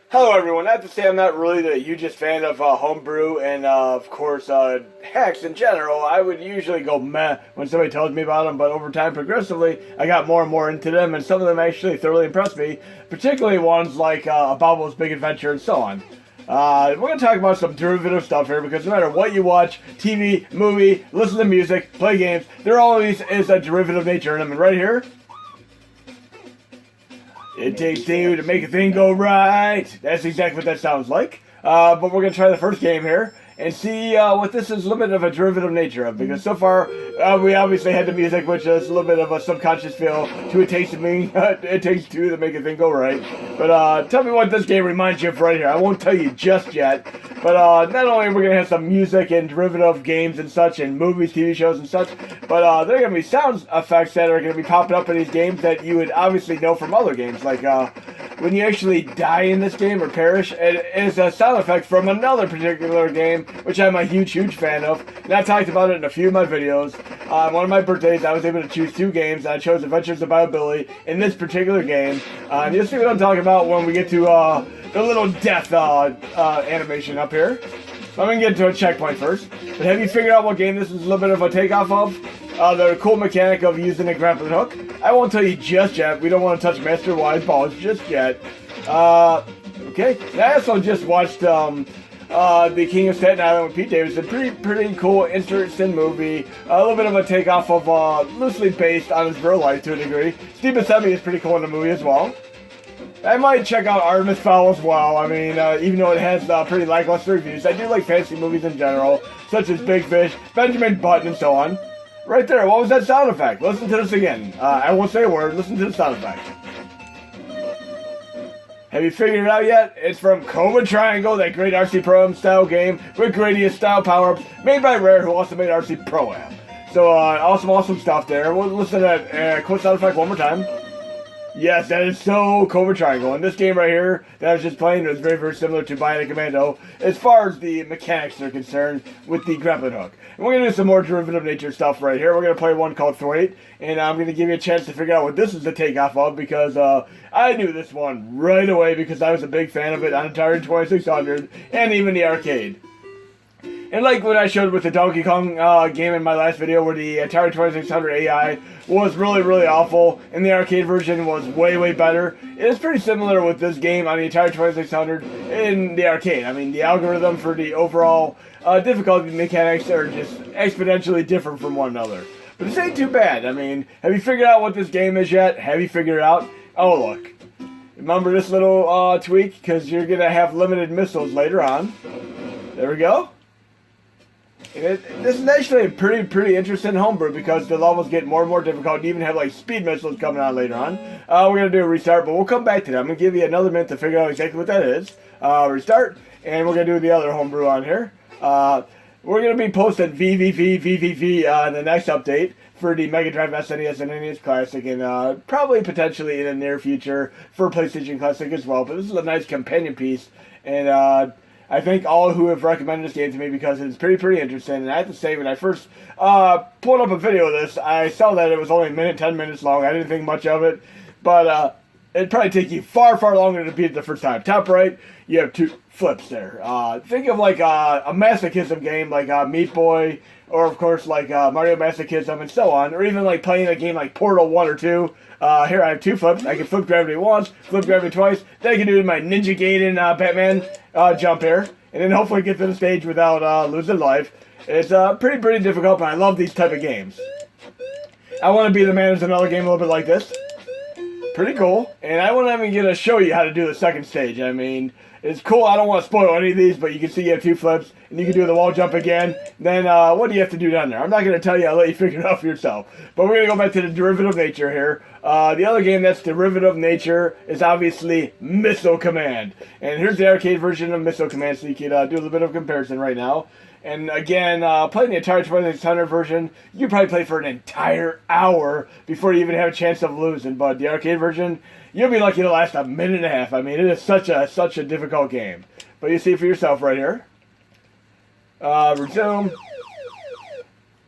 Hello everyone, I have to say I'm not really the hugest fan of Homebrew and of course hacks in general. I would usually go meh when somebody tells me about them, but over time progressively I got more and more into them, and some of them actually thoroughly impressed me, particularly ones like Bob's Big Adventure and so on. We're going to talk about some derivative stuff here because no matter what you watch, TV, movie, listen to music, play games, there always is a derivative nature in them, and right here, it takes two to make a thing go right. That's exactly what that sounds like. But we're going to try the first game here and see what this is a little bit of a derivative nature of. Because so far, we obviously had the music, which is a little bit of a subconscious feel to It Takes Me. It takes two to make a thing go right. But tell me what this game reminds you of right here. I won't tell you just yet. But not only are we going to have some music and derivative games and such, and movies, TV shows and such, but there are going to be sound effects that are going to be popping up in these games that you would obviously know from other games. Like when you actually die in this game or perish, it is a sound effect from another particular game, which I'm a huge fan of. And I've talked about it in a few of my videos. On one of my birthdays, I was able to choose two games. I chose Adventures of Billy in this particular game. And you'll see what I'm talking about when we get to the little death animation up here. So I'm going to get to a checkpoint first. But have you figured out what game this is a little bit of a takeoff of? The cool mechanic of using a grappling hook. I won't tell you just yet. We don't want to touch Master Wise Balls just yet. Okay. I also just watched The King of Staten Island with Pete Davidson. Pretty cool, interesting movie. A little bit of a takeoff of loosely based on his real life to a degree. Steve Buscemi is pretty cool in the movie as well. I might check out Artemis Fowl as well. I mean, even though it has pretty lackluster reviews, I do like fantasy movies in general, such as Big Fish, Benjamin Button, and so on. Right there, what was that sound effect? Listen to this again. I won't say a word, listen to the sound effect. Have you figured it out yet? It's from Cobra Triangle, that great RC Pro-Am style game with Gradius style power-ups made by Rare, who also made RC Pro-Am. So, awesome stuff there. We'll listen to that quick sound effect one more time. Yes, that is so Cobra Triangle. And this game right here that I was just playing was very similar to Bionic Commando as far as the mechanics are concerned with the grappling hook. And we're going to do some more derivative nature stuff right here. We're going to play one called Thwaite, and I'm going to give you a chance to figure out what this is the takeoff of, because I knew this one right away because I was a big fan of it on Atari 2600 and even the arcade. And like what I showed with the Donkey Kong game in my last video, where the Atari 2600 AI was really awful, and the arcade version was way better, it is pretty similar with this game on the Atari 2600 in the arcade. I mean, the algorithm for the overall difficulty mechanics are just exponentially different from one another. But this ain't too bad. I mean, have you figured out what this game is yet? Have you figured it out? Oh, look. Remember this little tweak? Because you're going to have limited missiles later on. There we go. This is actually a pretty interesting homebrew because the levels get more and more difficult. You even have like speed missiles coming on later on. We're going to do a restart, but we'll come back to that. I'm going to give you another minute to figure out exactly what that is. Restart, and we're going to do the other homebrew on here. We're going to be posting VVV in the next update for the Mega Drive, SNES, and NES Classic, and probably potentially in the near future for PlayStation Classic as well. But this is a nice companion piece, and I thank all who have recommended this game to me because it's pretty interesting. And I have to say, when I first pulled up a video of this, I saw that it was only a minute, 10 minutes long. I didn't think much of it, but it'd probably take you far longer to beat it the first time. Top right, you have two flips there. Think of like a masochism game like Meat Boy, or of course like Mario Masochism and so on, or even like playing a game like Portal 1 or 2. Here I have two flips. I can flip gravity once, flip gravity twice. Then I can do my Ninja Gaiden Batman jump here, and then hopefully get to the stage without losing life. It's pretty difficult, but I love these type of games. I Want to Be the Man is another game a little bit like this. Pretty cool, and I won't even get to show you how to do the second stage. I mean, it's cool. I don't want to spoil any of these, but you can see you have two flips, and you can do the wall jump again. Then what do you have to do down there? I'm not going to tell you. I'll let you figure it out for yourself. But we're going to go back to the derivative nature here. The other game that's derivative nature is obviously Missile Command. And here's the arcade version of Missile Command, so you can do a little bit of comparison right now. And again, playing the Atari 2600 version, you probably play for an entire hour before you even have a chance of losing. But the arcade version, you'll be lucky to last a minute and a half. I mean, it is such a difficult game. But you see for yourself right here. Resume.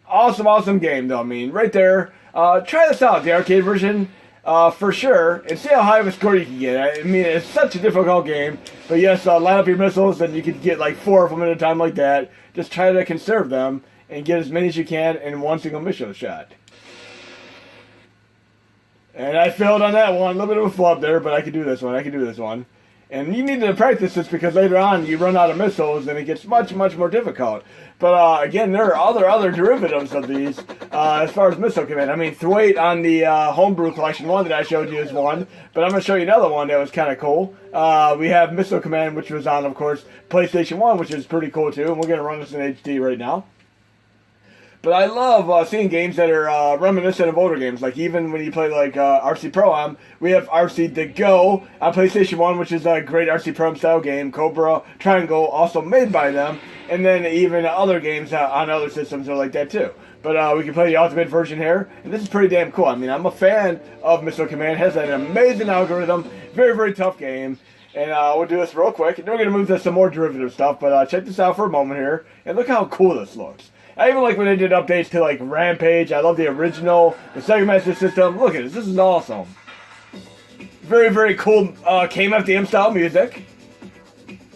Awesome game, though. I mean, right there. Try this out, the arcade version. for sure, and see how high of a score you can get. I mean, it's such a difficult game, but yes, line up your missiles, and you can get like 4 of them at a time like that. Just try to conserve them and get as many as you can in one single missile shot. And I failed on that one, a little bit of a flub there, but I can do this one. And you need to practice this because later on you run out of missiles and it gets much, much more difficult. But again, there are other derivatives of these as far as missile command. I mean, Thwaite on the Homebrew collection one that I showed you is one, but I'm going to show you another one that was kind of cool. We have missile command, which was on, of course, PlayStation 1, which is pretty cool too. And we're going to run this in HD right now. But I love seeing games that are reminiscent of older games. Like even when you play like RC Pro-Am, we have RC The Go on PlayStation 1, which is a great RC Pro-Am style game. Cobra, Triangle, also made by them. And then even other games on other systems are like that too. But we can play the Ultimate version here, and this is pretty damn cool. I mean, I'm a fan of Missile Command. It has an amazing algorithm, very, very tough game. And we'll do this real quick. And then we're going to move to some more derivative stuff. But check this out for a moment here, and look how cool this looks. I even like when they did updates to like Rampage. I love the original, the Sega Master System. Look at this. This is awesome. Very, very cool KMFDM style music.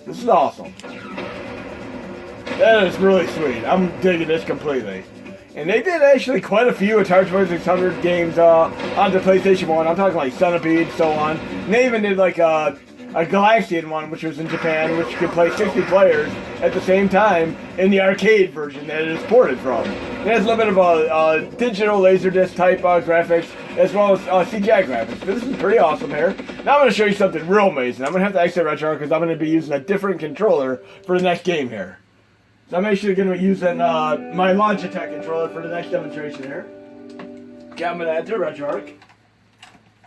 This is awesome. That is really sweet. I'm digging this completely. And they did actually quite a few Atari 2600 games onto PlayStation 1. I'm talking like Centipede, so on. And they even did like a Galaxian one, which was in Japan, which could play 60 players at the same time in the arcade version that it is ported from. It has a little bit of a digital Laserdisc type graphics, as well as CGI graphics. But this is pretty awesome here. Now I'm going to show you something real amazing. I'm going to have to exit retro because I'm going to be using a different controller for the next game here. So I'm actually going to be using my Logitech controller for the next demonstration here. Okay, I'm going to add to RetroArch.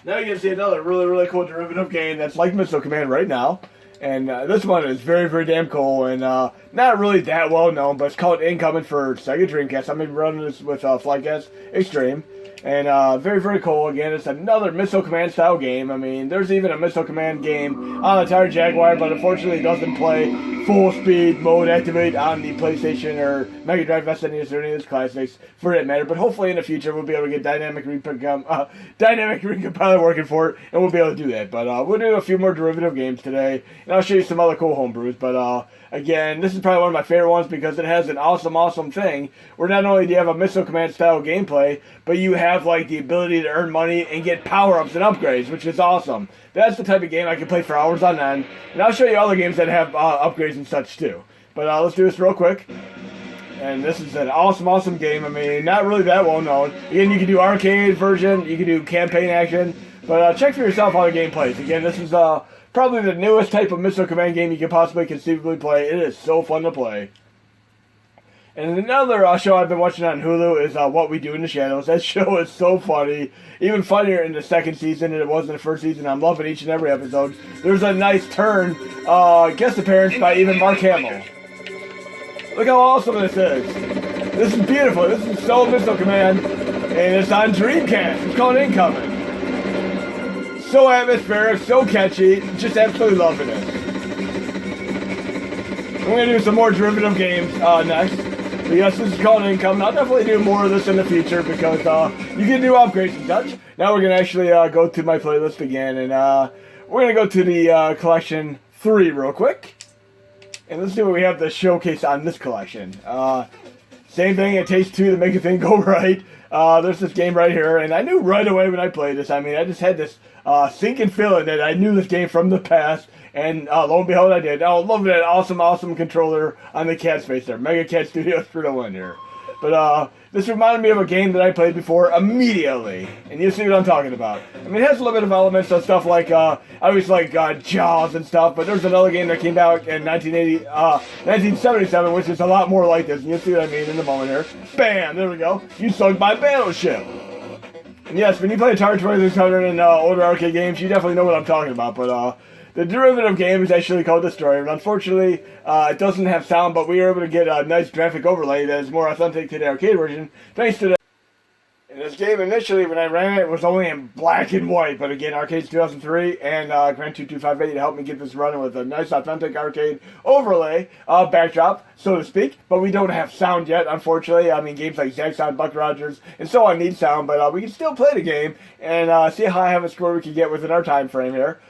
Now you can see another really, really cool derivative game that's like Missile Command right now. And this one is very, very damn cool and not really that well known, but it's called Incoming for Sega Dreamcast. I'm going to be running this with Flightcast Extreme. And very, very cool. Again, it's another Missile Command style game. I mean, there's even a Missile Command game on Atari Jaguar, but unfortunately it doesn't play full speed mode activate on the PlayStation or Mega Drive SNES or any of those classics for that matter. But hopefully in the future we'll be able to get dynamic recompiler working for it, and we'll be able to do that. But we'll do a few more derivative games today, and I'll show you some other cool homebrews. But again, this is probably one of my favorite ones because it has an awesome, awesome thing where not only do you have a Missile Command style gameplay, but you have like the ability to earn money and get power-ups and upgrades, which is awesome. That's the type of game I can play for hours on end, and I'll show you other games that have upgrades and such too. But let's do this real quick. And this is an awesome, awesome game. I mean, not really that well known. Again, you can do arcade version, you can do campaign action, but check for yourself how the game plays. Again, this is probably the newest type of Missile Command game you can possibly conceivably play. It is so fun to play. And another show I've been watching on Hulu is What We Do in the Shadows. That show is so funny. Even funnier in the second season than it was in the first season. I'm loving each and every episode. There's a nice turn, guest appearance by even Mark Hamill. Look how awesome this is. This is beautiful. This is so Missile Command. And it's on Dreamcast. It's called Incoming. So atmospheric, so catchy. Just absolutely loving it. I'm going to do some more derivative games next. But yes, this is called Income. I'll definitely do more of this in the future because you can do upgrades and such. Now we're going to actually go to my playlist again. And we're going to go to the collection 3 real quick. And let's see what we have to showcase on this collection. Same thing, it takes 2 to make a thing go right. There's this game right here. And I knew right away when I played this. I mean, I just had this sinking feeling that I knew this game from the past. And lo and behold, I did. Oh, love that awesome, awesome controller on the cat space there. Mega Cat Studios for the win here. But this reminded me of a game that I played before immediately. And you see what I'm talking about. I mean, it has a little bit of elements of stuff like, I always like Jaws and stuff. But there's another game that came out in 1977, which is a lot more like this. And you'll see what I mean in a moment here. Bam! There we go. You sunk my battleship. And yes, when you play Atari 2600 and older arcade games, you definitely know what I'm talking about. But the derivative game is actually called Destroyer, and unfortunately, it doesn't have sound, but we were able to get a nice graphic overlay that is more authentic to the arcade version, thanks to the... And this game initially, when I ran it, was only in black and white. But again, Arcade's 2003 and Grand 2258 helped me get this running with a nice authentic arcade overlay backdrop, so to speak. But we don't have sound yet, unfortunately. I mean, games like Zaxxon, Buck Rogers, and so on need sound. But we can still play the game and see how high of a score we can get within our time frame here.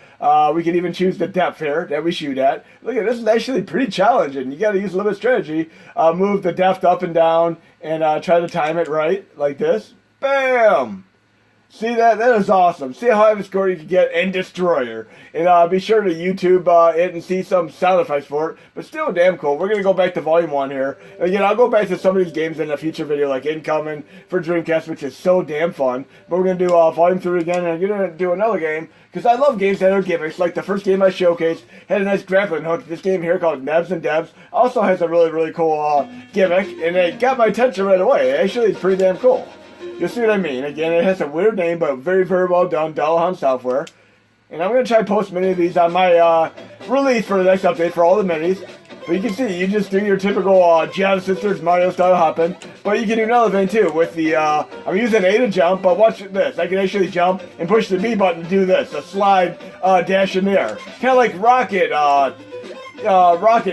We can even choose the depth here that we shoot at. Look at this, is actually pretty challenging. You got to use a little bit of strategy. Move the depth up and down and try to time it right, like this. Bam! See that? That is awesome. See how high of a score you can get in Destroyer. And be sure to YouTube it and see some sound effects for it. But still damn cool. We're going to go back to Volume 1 here. And again, I'll go back to some of these games in a future video, like Incoming for Dreamcast, which is so damn fun. But we're going to do Volume 3 again, and I'm going to do another game. Because I love games that are gimmicks. Like the first game I showcased had a nice grappling hook. This game here called Nebs and Debs also has a really, really cool gimmick. And it got my attention right away. Actually, it's pretty damn cool. You'll see what I mean. Again, it has a weird name, but very, very well done. Delahan software. And I'm going to try to post many of these on my release for the next update for all the minis. But you can see, you just do your typical Giant Sisters Mario style hopping. But you can do another thing too with the, I'm using A to jump, but watch this. I can actually jump and push the B button to do this. A slide dash in the air. Kind of like Rocket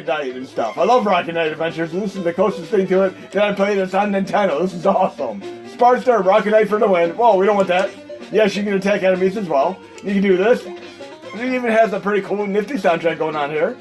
Knight and stuff. I love Rocket Knight Adventures, and this is the closest thing to it that I played. It's on Nintendo. This is awesome. Sparkstar, Rocket Knight for the win. Whoa, we don't want that. Yes, you can attack enemies as well. You can do this. And it even has a pretty cool, nifty soundtrack going on here.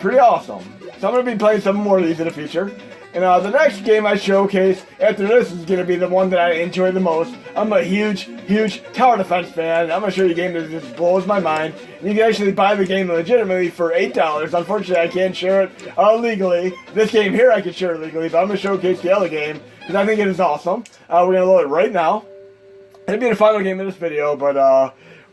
Pretty awesome. So I'm going to be playing some more of these in the future. And the next game I showcase after this is going to be the one that I enjoy the most. I'm a huge, huge tower defense fan. I'm going to show you a game that just blows my mind. And you can actually buy the game legitimately for $8. Unfortunately, I can't share it legally. This game here I can share it legally, but I'm going to showcase the other game because I think it is awesome. We're going to load it right now. It'll be the final game in this video, but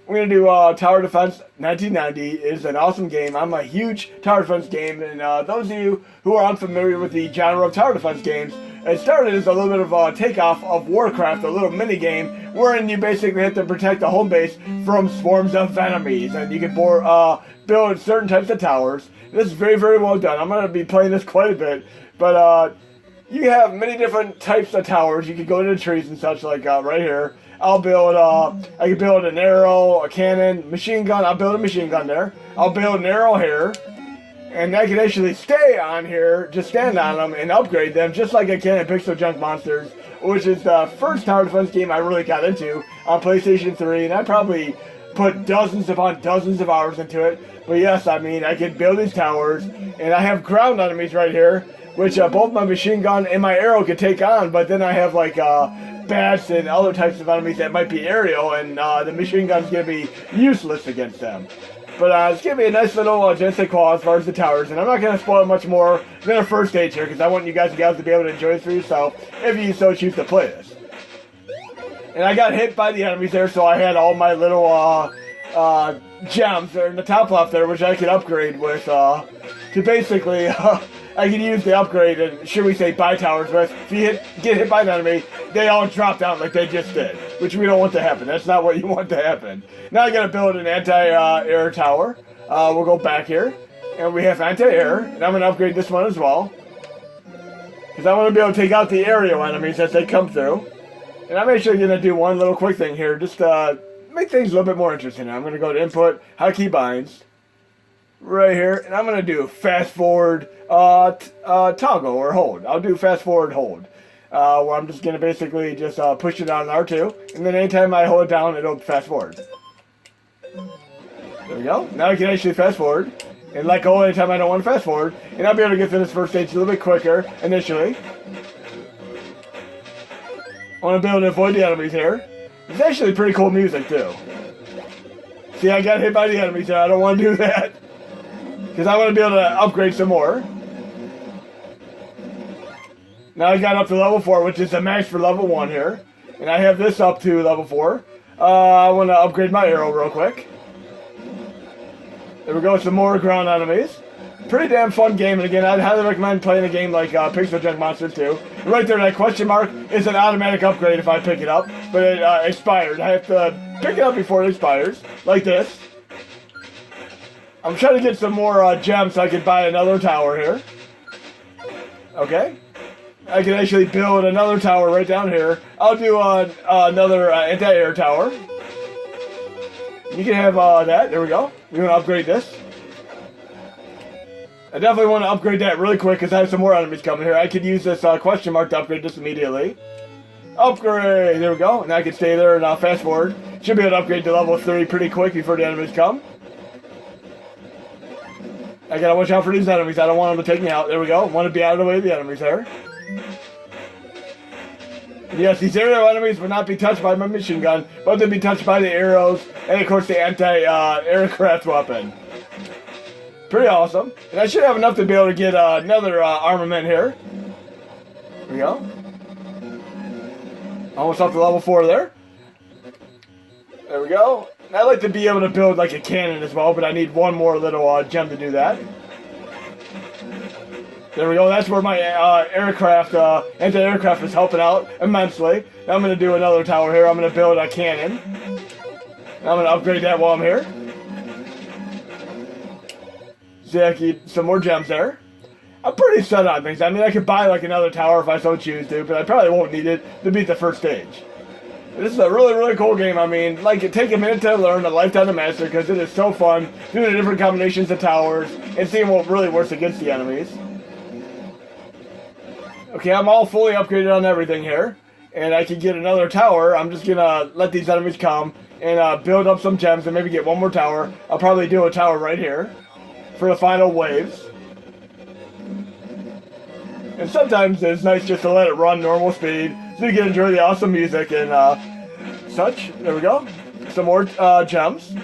we're going to do Tower Defense 1990. It is an awesome game. I'm a huge Tower Defense game, and those of you who are unfamiliar with the genre of Tower Defense games, it started as a little bit of a takeoff of Warcraft, a little mini game, wherein you basically have to protect the home base from swarms of enemies, and you can build certain types of towers. This is very, very well done. I'm going to be playing this quite a bit, but you have many different types of towers. You can go into trees and such, like right here. I'll build, I can build an arrow, a cannon, machine gun. I'll build a machine gun there. I'll build an arrow here. And I can actually stay on here, just stand on them and upgrade them, just like I can in Pixeljunk Monsters, which is the first tower defense game I really got into on PlayStation 3. And I probably put dozens upon dozens of hours into it. But yes, I mean, I can build these towers. And I have ground enemies right here, which both my machine gun and my arrow can take on. But then I have like bats and other types of enemies that might be aerial, and the machine gun's going to be useless against them. But it's going to be a nice little Genesis call as far as the towers, and I'm not going to spoil much more than the first stage here, because I want you guys to be able to enjoy this for yourself, if you so choose to play this. And I got hit by the enemies there, so I had all my little gems there in the top left there, which I could upgrade with, to basically... I can use the upgrade and, should we say, buy towers with. If you get hit by an enemy, they all drop down like they just did, which we don't want to happen. That's not what you want to happen. Now I gotta build an anti-air tower. We'll go back here, and we have anti-air, and I'm gonna upgrade this one as well, because I want to be able to take out the aerial enemies as they come through. And I'm actually gonna do one little quick thing here, just make things a little bit more interesting. I'm gonna go to input, hotkey binds, right here, and I'm gonna do fast forward. Toggle or hold. I'll do fast forward hold. Where I'm just going to basically just push it on R2, and then anytime I hold it down, it'll fast forward. There we go. Now I can actually fast forward, and let go anytime I don't want to fast forward, and I'll be able to get through this first stage a little bit quicker initially. I want to be able to avoid the enemies here. It's actually pretty cool music too. See, I got hit by the enemies here. I don't want to do that, because I want to be able to upgrade some more. Now I got up to level 4, which is the max for level 1 here. And I have this up to level 4. I want to upgrade my arrow real quick. There we go, some more ground enemies. Pretty damn fun game, and again, I'd highly recommend playing a game like Pixeljunk Monsters 2. Right there, that question mark is an automatic upgrade if I pick it up. But it expired. I have to pick it up before it expires, like this. I'm trying to get some more gems so I can buy another tower here. Okay. I can actually build another tower right down here. I'll do another anti-air tower. You can have that. There we go. We want to upgrade this. I definitely want to upgrade that really quick because I have some more enemies coming here. I could use this question mark to upgrade this immediately. Upgrade! There we go. And I can stay there and fast forward. Should be able to upgrade to level 3 pretty quick before the enemies come. I gotta watch out for these enemies. I don't want them to take me out. There we go. Want to be out of the way of the enemies there. Yes, these aerial enemies will not be touched by my machine gun, but they'll be touched by the arrows and, of course, the anti-aircraft weapon. Pretty awesome. And I should have enough to be able to get another armament here. There we go. Almost up to level 4 there. There we go. I like to be able to build like a cannon as well, but I need one more little gem to do that. There we go. That's where my aircraft, anti-aircraft is helping out immensely. Now I'm going to do another tower here. I'm going to build a cannon. I'm going to upgrade that while I'm here. See, I keep some more gems there. I'm pretty set on things. I mean, I could buy like another tower if I so choose to, but I probably won't need it to beat the first stage. This is a really, really cool game. I mean, like, take a minute to learn, a lifetime to master, because it is so fun doing the different combinations of towers and seeing what really works against the enemies. Okay, I'm all fully upgraded on everything here, and I can get another tower. I'm just gonna let these enemies come and build up some gems and maybe get one more tower. I'll probably do a tower right here for the final waves. And sometimes it's nice just to let it run normal speed so you can enjoy the awesome music and such. There we go. Some more gems.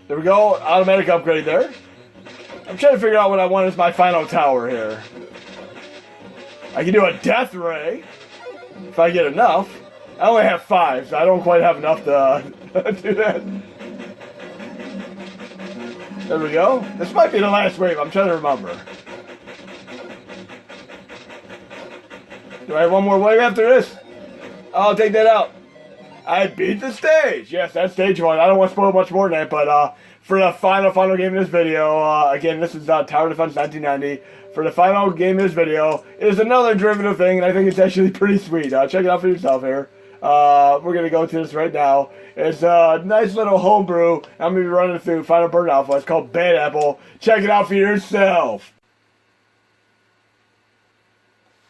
There we go. Automatic upgrade there. I'm trying to figure out what I want as my final tower here. I can do a death ray if I get enough. I only have 5, so I don't quite have enough to do that. There we go. This might be the last wave. I'm trying to remember. Do I have one more wave after this? I'll take that out. I beat the stage. Yes, that's stage 1. I don't want to spoil much more than that, but for the final game in this video, again, this is Tower Defense 1990. For the final game in this video, it is another derivative thing, and I think it's actually pretty sweet. Check it out for yourself here. We're going to go to this right now. It's a nice little homebrew. I'm going to be running through Final Burn Alpha. It's called Bad Apple. Check it out for yourself.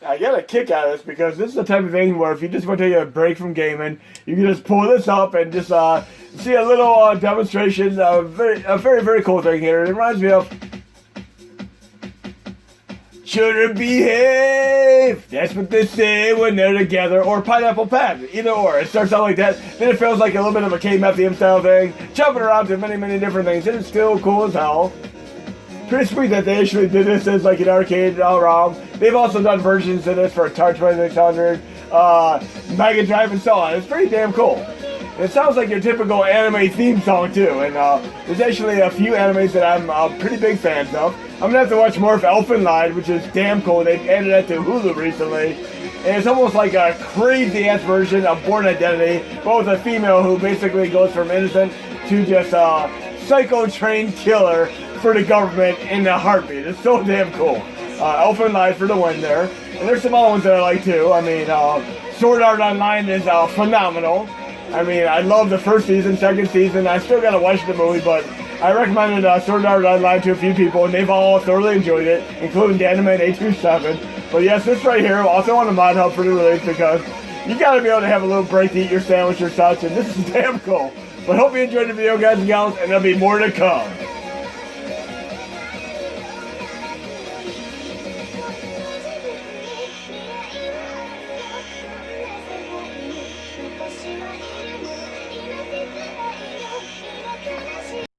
I get a kick out of this because this is the type of thing where if you just want to take a break from gaming, you can just pull this up and just see a little demonstration. A very, very cool thing here. It reminds me of Children Behave! That's what they say when they're together. Or Pineapple Pad. Either or. It starts out like that. Then it feels like a little bit of a K-Methium style thing. Jumping around to many, many different things. And it's still cool as hell. Pretty sweet that they actually did this as like an arcade ROM. They've also done versions of this for Atari 2600, Mega Drive, and so on. It's pretty damn cool. It sounds like your typical anime theme song too, and there's actually a few animes that I'm pretty big fans of. I'm gonna have to watch more of Elfen Lied, which is damn cool. They've added that to Hulu recently, and it's almost like a crazy-ass version of Born Identity, but with a female who basically goes from innocent to just psycho-trained killer for the government in a heartbeat. It's so damn cool. Elfen Lied for the win there. And there's some other ones that I like too. I mean, Sword Art Online is phenomenal. I mean, I love the first season, second season. I still gotta watch the movie, but I recommended Sword Art Online to a few people, and they've all thoroughly enjoyed it, including Danaman 827. But yes, this right here, also on the Mod Hub for the release, because you gotta be able to have a little break to eat your sandwich or such, and this is damn cool. But hope you enjoyed the video, guys and gals, and there'll be more to come.